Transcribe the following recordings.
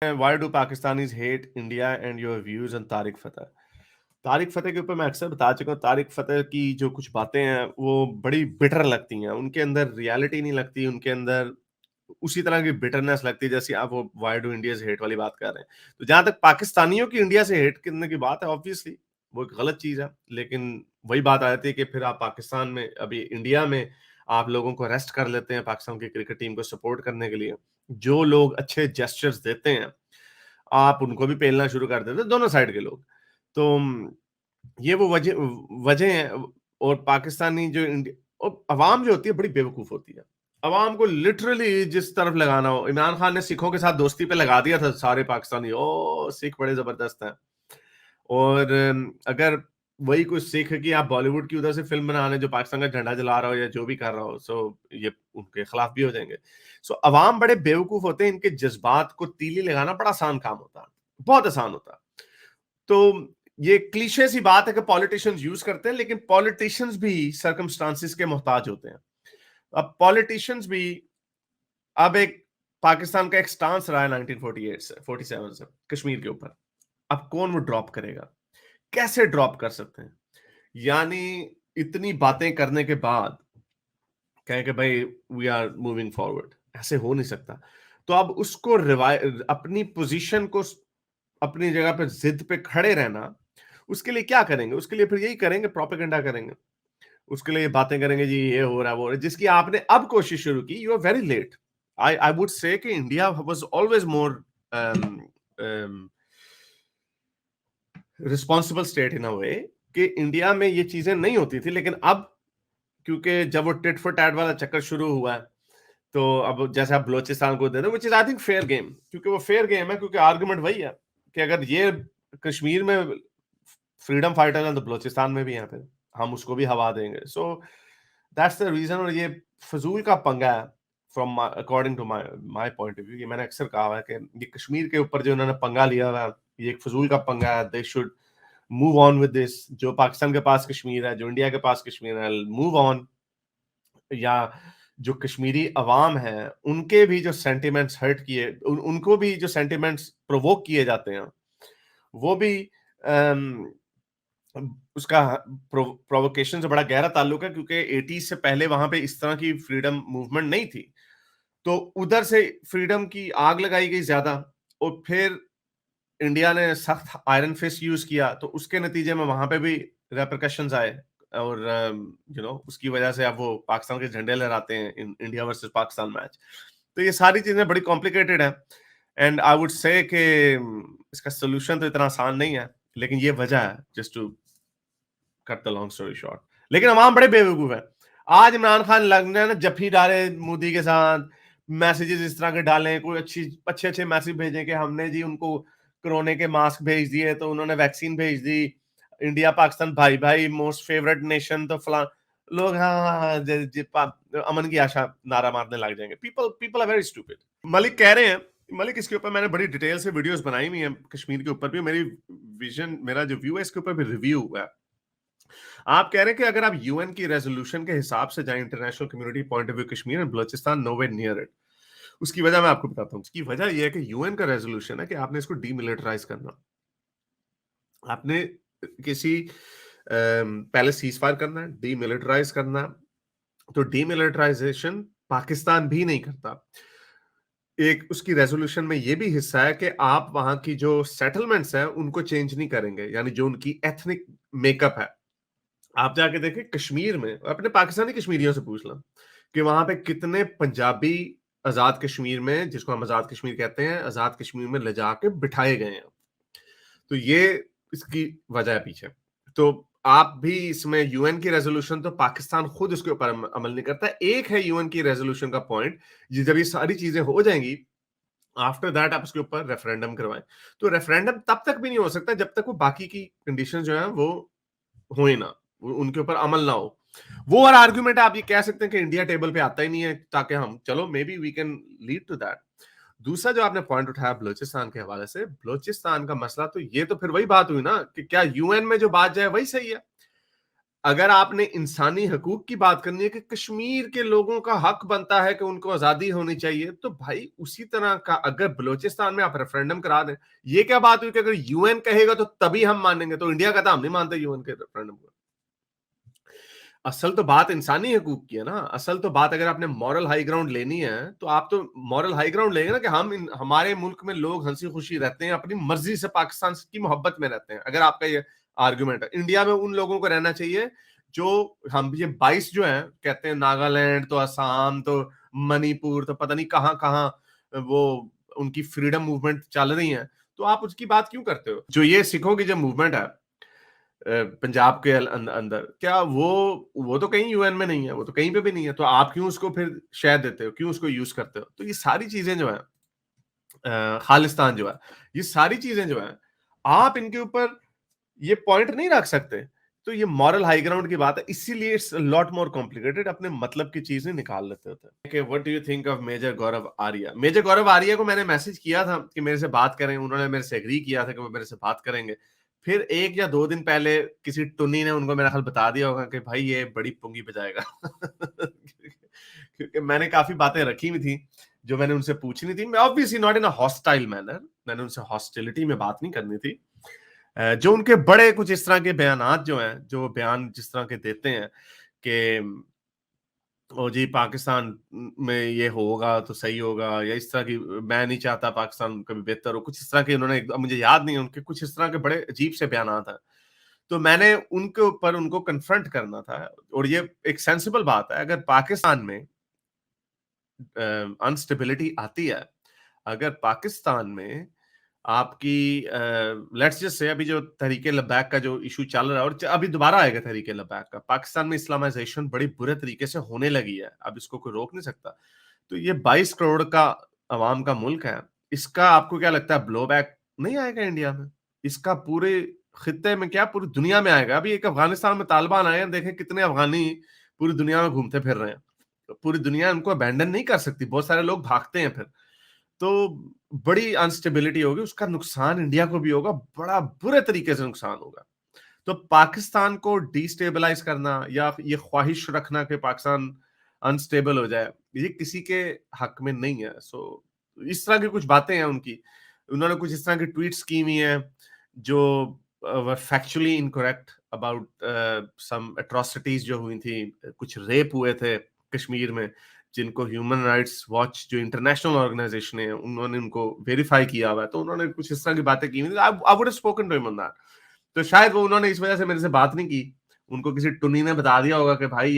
Why do Pakistanis hate India and your views on Tariq फतेह? तारिक फतेह के ऊपर मैं अक्सर बता चुका हूँ, तारिक फतेह की जो कुछ बातें हैं वो बड़ी बिटर लगती हैं। उनके अंदर रियलिटी नहीं लगती, उनके अंदर उसी तरह की बिटरनेस लगती है जैसे आप वो व्हाई डू इंडिया से हेट वाली बात कर रहे हैं। तो जहां तक पाकिस्तानियों की इंडिया से हेट करने की बात है, ऑब्वियसली वो एक गलत चीज है। लेकिन वही बात आ जाती है कि फिर आप पाकिस्तान में, अभी इंडिया में आप लोगों को अरेस्ट कर लेते हैं पाकिस्तान की क्रिकेट टीम को सपोर्ट करने के लिए। जो लोग अच्छे जेस्चर्स देते हैं आप उनको भी पेलना शुरू कर देते हैं, दोनों साइड के लोग। तो ये वो वजह वजह है। और पाकिस्तानी जो और अवाम जो होती है बड़ी बेवकूफ होती है। अवाम को लिटरली जिस तरफ लगाना हो, इमरान खान ने सिखों के साथ दोस्ती पे लगा दिया था सारे पाकिस्तानी, ओ सिख बड़े जबरदस्त हैं। और अगर वही कुछ सीख कि आप बॉलीवुड की उधर से फिल्म बना रहे हैं जो पाकिस्तान का झंडा जला रहा हो या जो भी कर रहा हो, सो ये उनके खिलाफ भी हो जाएंगे। सो अवाम बड़े बेवकूफ होते हैं, इनके जज्बात को तीली लगाना बड़ा आसान काम होता है, बहुत आसान होता है। तो ये क्लीशे सी बात है कि पॉलिटिशियंस यूज करते हैं, लेकिन पॉलिटिशियंस भी सर्कमस्टांसिस के मोहताज होते हैं। अब पॉलिटिशियंस भी, अब एक पाकिस्तान का एक स्टांस रहा है 1948 से 47 से कश्मीर के ऊपर। अब कौन वो ड्रॉप करेगा? कैसे ड्रॉप कर सकते हैं? यानी इतनी बातें करने के बाद कहें कि भाई वी आर मूविंग फॉरवर्ड, ऐसे हो नहीं सकता। तो अब उसको अपनी पोजीशन को, अपनी जगह पे जिद पे खड़े रहना, उसके लिए क्या करेंगे? उसके लिए फिर यही करेंगे, प्रोपेगेंडा करेंगे। उसके लिए बातें करेंगे, जी ये हो रहा है वो हो रहा है, जिसकी आपने अब कोशिश शुरू की। You are very late. I would say कि India was always more responsible state in a way, कि इंडिया में ये चीजें नहीं होती थी। लेकिन अब क्योंकि जब वो टिट फॉर टैट वाला चक्कर शुरू हुआ है, तो अब जैसे आप बलोचिस्तान को दे दो, which is I think fair game, क्योंकि वो फेयर गेम है, क्योंकि आर्गुमेंट वही है कि अगर ये कश्मीर में फ्रीडम फाइटर हैं तो बलोचिस्तान में भी हैं, फिर हम उसको भी हवा देंगे। So that's the reason. और ये फजूल का पंगा है from according to my my point of view. ये मैंने अक्सर कहा है कि ये कश्मीर के ऊपर जो उन्होंने पंगा लिया हुआ है, ये एक फजूल का पंगा है। They should move on with this. जो पाकिस्तान के पास कश्मीर है, जो इंडिया के पास कश्मीर है, मूव ऑन। या जो कश्मीरी अवाम है उनके भी जो सेंटिमेंट्स हर्ट किए, उनको भी जो सेंटिमेंट्स प्रोवोक किए जाते हैं, वो भी उसका प्रोवोकेशन से बड़ा गहरा ताल्लुक है, क्योंकि 80s से पहले वहां पे इस तरह की फ्रीडम मूवमेंट नहीं थी। तो उधर से फ्रीडम की आग लगाई गई ज्यादा, और फिर इंडिया ने सख्त आयरन फिस्ट यूज किया, तो उसके नतीजे में वहां पे भी रेपरकशंस आए। और उसकी वजह से अब वो पाकिस्तान के झंडे लहराते हैं in India versus Pakistan match. तो ये सारी चीजें बड़ी कॉम्प्लिकेटेड है। एंड आई वुड से कि इसका सोल्यूशन तो इतना आसान नहीं है, लेकिन ये वजह है, just to cut the long story short. लेकिन अवाम बड़े बेवकूफ है। आज इमरान खान लगना है ना जफ्फी डाले मोदी के साथ, मैसेजेस इस तरह के डालें, कोई अच्छे अच्छे मैसेज भेजें कि हमने जी उनको कोरोना के मास्क भेज दिए, तो उन्होंने वैक्सीन भेज दी, इंडिया पाकिस्तान भाई भाई, मोस्ट फेवरेट नेशन, तो फलां लोग हाँ हाँ हाँ अमन की आशा नारा मारने लग जाएंगे। People people are very stupid. Malik कह रहे हैं, मलिक इसके ऊपर मैंने बड़ी डिटेल से वीडियोस बनाई हुई हैं, कश्मीर के ऊपर भी मेरी विजन, मेरा जो व्यू है इसके ऊपर भी रिव्यू हुआ है। आप कह रहे हैं कि अगर आप यूएन की रेजोल्यूशन के हिसाब से जाएं, international community point of view, Kashmir and Balochistan nowhere near it. उसकी वजह मैं आपको बताता हूँ। उसकी वजह यह है कि यूएन का रेजोल्यूशन है कि आपने इसको डीमिलिटराइज करना, आपने किसी पहले सीज फायर करना है, डीमिलिटराइज करना है। तो डीमिलिटराइजेशन पाकिस्तान भी नहीं करता। एक उसकी रेजोल्यूशन में यह भी हिस्सा है कि आप वहां की जो सेटलमेंट्स हैं उनको चेंज नहीं करेंगे, यानी जो उनकी एथनिक मेकअप है। आप जाके देखें कश्मीर में, अपने पाकिस्तानी कश्मीरियों से पूछ लो कि वहां पे कितने पंजाबी आजाद कश्मीर में, जिसको हम आजाद कश्मीर कहते हैं, आजाद कश्मीर में ले जाके बिठाए गए हैं। तो ये इसकी वजह है पीछे। तो आप भी इसमें यूएन की रेजोल्यूशन, तो पाकिस्तान खुद उसके ऊपर अमल नहीं करता। एक है यूएन की रेजोल्यूशन का पॉइंट, जब ये सारी चीजें हो जाएंगी, आफ्टर दैट आप उसके ऊपर रेफरेंडम करवाएं। तो रेफरेंडम तब तक भी नहीं हो सकता जब तक वो बाकी की कंडीशन जो है वो हो ही ना, उनके ऊपर अमल ना हो। वो और आर्गुमेंट आप ये कह सकते हैं कि इंडिया टेबल पे आता ही नहीं है, ताकि हम चलो maybe we can lead to that. दूसरा जो आपने पॉइंट उठाया बलोचिस्तान के हवाले से, बलोचिस्तान का मसला, तो ये तो फिर वही बात हुई ना कि क्या यूएन में जो बात जाए वही सही है। अगर आपने इंसानी हकूक की बात करनी है कि कश्मीर के लोगों का हक बनता है कि उनको आजादी होनी चाहिए, तो भाई उसी तरह का अगर बलूचिस्तान में आप रेफरेंडम करा दें, ये क्या बात हुई कि अगर यूएन कहेगा तो तभी हम मानेंगे, तो इंडिया का तो हम नहीं मानते यूएन के रेफरेंडम को। असल तो बात इंसानी हकूक की है ना। असल तो बात अगर आपने मॉरल हाई ग्राउंड लेनी है तो आप तो मॉरल हाई ग्राउंड लेंगे ना कि हमारे मुल्क में लोग हंसी खुशी रहते हैं, अपनी मर्जी से पाकिस्तान की मोहब्बत में रहते हैं। अगर आपका ये आर्गुमेंट है, इंडिया में उन लोगों को रहना चाहिए जो हम ये 22 जो है कहते हैं, नागालैंड तो असम तो मणिपुर तो पता नहीं कहाँ कहाँ वो उनकी फ्रीडम मूवमेंट चल रही है, तो आप उसकी बात क्यों करते हो? जो ये सिखों की जो मूवमेंट है पंजाब के अंदर, क्या वो तो कहीं यूएन में नहीं है, वो तो कहीं पे भी नहीं है, तो आप क्यों उसको फिर शेयर देते हो, क्यों उसको यूज करते हो? तो ये सारी चीजें जो है खालिस्तान जो है, ये सारी चीजें जो है, आप इनके ऊपर ये पॉइंट नहीं रख सकते। तो ये मॉरल हाई ग्राउंड की बात है, इसीलिए इट्स लॉट मोर कॉम्प्लिकेटेड। अपने मतलब की चीजें निकाल लेते होते हैं कि what do you think of Major Gaurav Arya? Major Gaurav Arya को मैंने मैसेज किया था कि मेरे से बात करें, उन्होंने मेरे से एग्री किया था कि वो मेरे से बात करेंगे। फिर 1 या 2 दिन पहले किसी टुन्नी ने उनको मेरा ख्याल बता दिया होगा कि भाई ये बड़ी पुंगी बजाएगा। क्योंकि मैंने काफ़ी बातें रखी हुई थी, जो मैंने उनसे पूछनी थी। मैं obviously not in a hostile manner, मैंने उनसे हॉस्टिलिटी में बात नहीं करनी थी। जो उनके बड़े कुछ इस तरह के बयानात जो हैं, जो बयान जिस तरह के देते हैं कि ओ जी पाकिस्तान में ये होगा तो सही होगा, या इस तरह की मैं नहीं चाहता पाकिस्तान कभी बेहतर हो, कुछ इस तरह के उन्होंने मुझे याद नहीं है, उनके कुछ इस तरह के बड़े अजीब से बयानात हैं। तो मैंने उनके ऊपर उनको कन्फ्रंट करना था, और ये एक सेंसिबल बात है। अगर पाकिस्तान में अनस्टेबिलिटी आती है, अगर पाकिस्तान में आपकी लेट्स जस्ट से अभी जो तहरीके लद्दाख का जो इशू चल रहा है, और अभी दोबारा आएगा तहरीके लद्दाख का, पाकिस्तान में इस्लामाइजेशन बड़ी बुरे तरीके से होने लगी है, अब इसको कोई रोक नहीं सकता। तो ये 22 करोड़ का अवाम का मुल्क है, इसका आपको क्या लगता है ब्लो बैक नहीं आएगा इंडिया में? इसका पूरे खित्ते में क्या पूरी दुनिया में आएगा। अभी एक अफगानिस्तान में तालिबान आए हैं, देखें कितने अफगानी पूरी दुनिया में घूमते फिर रहे हैं। पूरी दुनिया उनको अबैंडन नहीं कर सकती, बहुत सारे लोग भागते हैं फिर। तो बड़ी अनस्टेबिलिटी होगी, उसका नुकसान इंडिया को भी होगा, बड़ा बुरे तरीके से नुकसान होगा। तो पाकिस्तान को डिस्टेबलाइज करना या ये ख्वाहिश रखना कि पाकिस्तान अनस्टेबल हो जाए, ये किसी के हक में नहीं है। सो इस तरह की कुछ बातें हैं उनकी, उन्होंने कुछ इस तरह की ट्वीट्स की हुई हैं जो were factually incorrect about some atrocities जो हुई थी, कुछ रेप हुए थे कश्मीर में, जिनको ह्यूमन राइट्स वॉच जो इंटरनेशनल ऑर्गेनाइजेशन है उन्होंने उनको वेरीफाई किया हुआ है। तो उन्होंने कुछ इस तरह की बातें की हुई, I would have spoken to him on that. तो शायद वो उन्होंने इस वजह से मेरे से बात नहीं की, उनको किसी टुन्नी ने बता दिया होगा कि भाई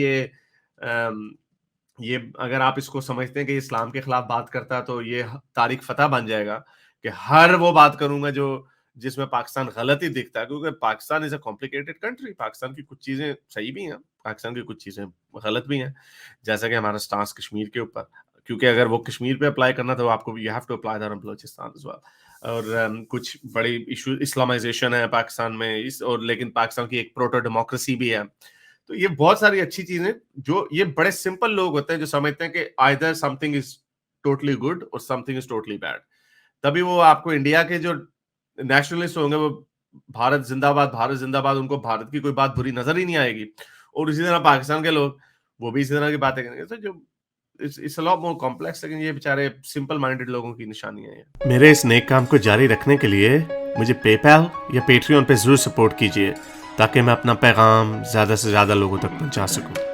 ये अगर आप इसको समझते हैं कि इस्लाम के खिलाफ बात करता है, तो ये तारिक फतह बन जाएगा कि हर वो बात करूंगा जो जिसमें पाकिस्तान गलत ही दिखता है, क्योंकि Pakistan is a complicated country. Pakistan की कुछ चीजें सही भी हैं, पाकिस्तान की कुछ चीजें गलत भी हैं, जैसा कि हमारा स्टांस कश्मीर के ऊपर, क्योंकि अगर वो कश्मीर पे अप्लाई करना तो आपको you have to apply that on Balochistan as well. और कुछ बड़ी इशू इस्लामाइजेशन है पाकिस्तान में, इस और लेकिन पाकिस्तान की एक प्रोटो डेमोक्रेसी भी है। तो ये बहुत सारी अच्छी चीजें, जो ये बड़े सिंपल लोग होते हैं जो समझते हैं कि either something is totally good और समथिंग इज टोटली बैड। तभी वो आपको इंडिया के जो नेशनलिस्ट होंगे वो भारत जिंदाबाद, उनको भारत की कोई बात बुरी नजर ही नहीं आएगी। और इसी तरह पाकिस्तान के लोग वो भी इसी तरह की बातें करेंगे। तो जो it's a lot more complex, लेकिन ये बेचारे सिंपल माइंडेड लोगों की निशानियां हैं। मेरे इस नेक काम को जारी रखने के लिए मुझे पेपैल या पेट्रियन पे जरूर सपोर्ट कीजिए, ताकि मैं अपना पैगाम ज्यादा से ज्यादा लोगों तक पहुंचा सकूं।